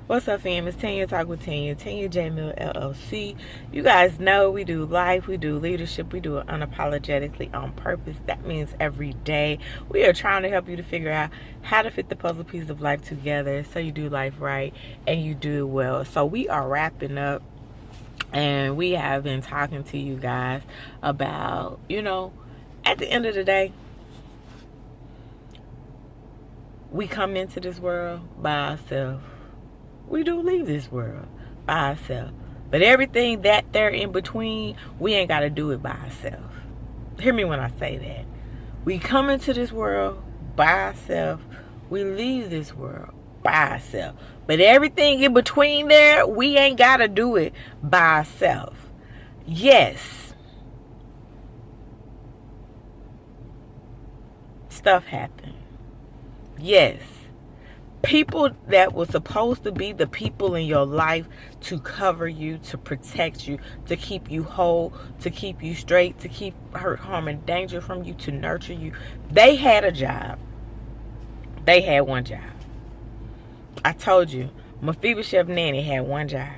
What's up, fam? It's Tanya Talk with Tanya J LLC. You guys know we do life, we do leadership, we do it unapologetically on purpose. That means every day. We are trying to help you to figure out how to fit the puzzle pieces of life together so you do life right and you do it well. So we are wrapping up, and we have been talking to you guys about, at the end of the day, we come into this world by ourselves. We do leave this world by ourselves. But everything that there in between, we ain't got to do it by ourselves. Hear me when I say that. We come into this world by ourselves. We leave this world by ourselves. But everything in between there, we ain't got to do it by ourselves. Yes. Stuff happened. Yes. People that were supposed to be the people in your life to cover you, to protect you, to keep you whole, to keep you straight, to keep hurt, harm, and danger from you, to nurture you, they had a job. They had one job. I told you, Mephibosheth Nanny had one job.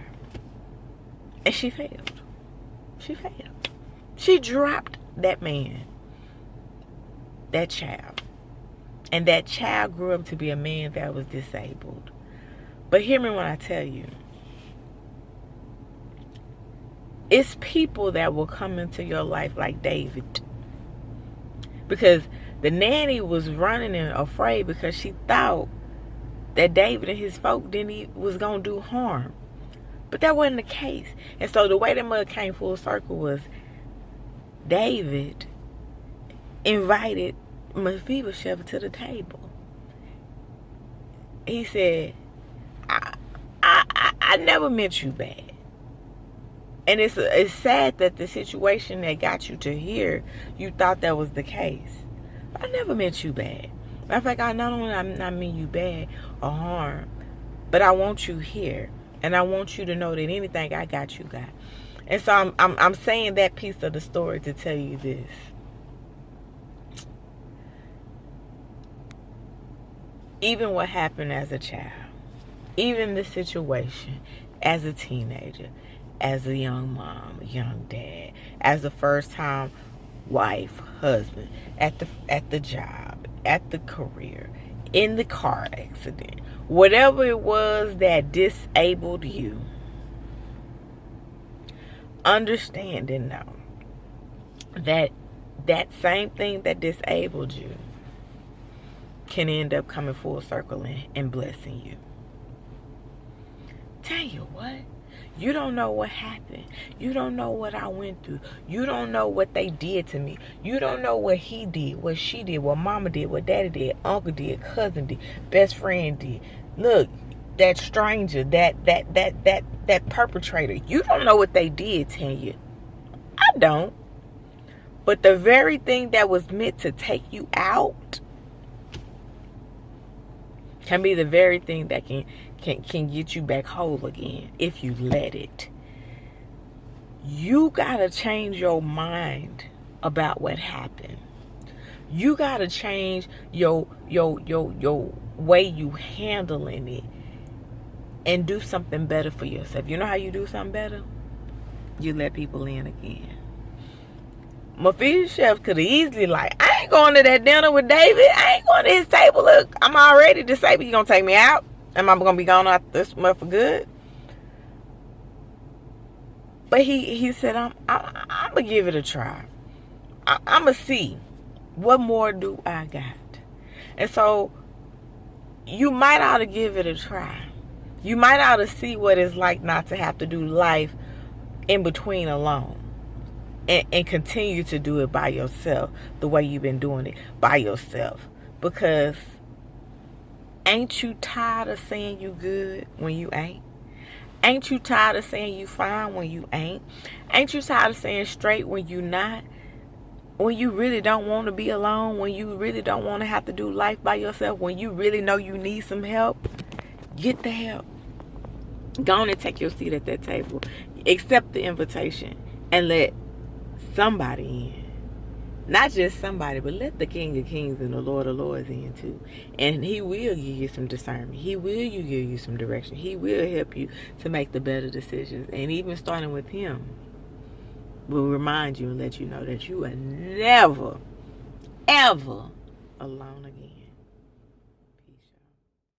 And she failed. She failed. She dropped that man, that child. And that child grew up to be a man that was disabled. But hear me when I tell you, it's people that will come into your life like David. Because the nanny was running and afraid because she thought that David and his folk was going to do harm. But that wasn't the case. And so the way the mother came full circle was David invited Mephibosheth to the table. He said, I never meant you bad. And it's sad that the situation that got you to here, you thought that was the case. I never meant you bad. Matter of fact, I not only not mean you bad or harm, but I want you here. And I want you to know that anything I got, you got. And so I'm saying that piece of the story to tell you this. Even what happened as a child, even the situation as a teenager, as a young mom, a young dad, as a first time wife, husband, at the job, at the career, in the car accident, whatever it was that disabled you, understand and know that that same thing that disabled you can end up coming full circle and blessing you. Tell you what, you don't know what happened. You don't know what I went through. You don't know what they did to me. You don't know what he did, what she did, what mama did, what daddy did, uncle did, cousin did, best friend did. Look, that stranger, that perpetrator, you don't know what they did, Tanya. I don't. But the very thing that was meant to take you out can be the very thing that can get you back whole again if you let it. You gotta change your mind about what happened. You gotta change your way you handling it and do something better for yourself. You know how you do something better? You let people in again. Mephibosheth could have easily I ain't going to that dinner with David. I ain't going to his table. Look, I'm already disabled. You going to take me out? Am I going to be gone out this month for good? But he said, I'm going to give it a try. I'm going to see. What more do I got? And so you might ought to give it a try. You might ought to see what it's like not to have to do life in between alone. And continue to do it by yourself the way you've been doing it by yourself. Because ain't you tired of saying you good when you ain't? Ain't you tired of saying you fine when you ain't? Ain't you tired of saying straight when you not? When you really don't want to be alone? When you really don't want to have to do life by yourself? When you really know you need some help? Get the help. Go on and take your seat at that table. Accept the invitation and let somebody in. Not just somebody, but let the King of Kings and the Lord of Lords in too. And he will give you some discernment. He will give you some direction. He will help you to make the better decisions. And even starting with him will remind you and let you know that you are never, ever alone again.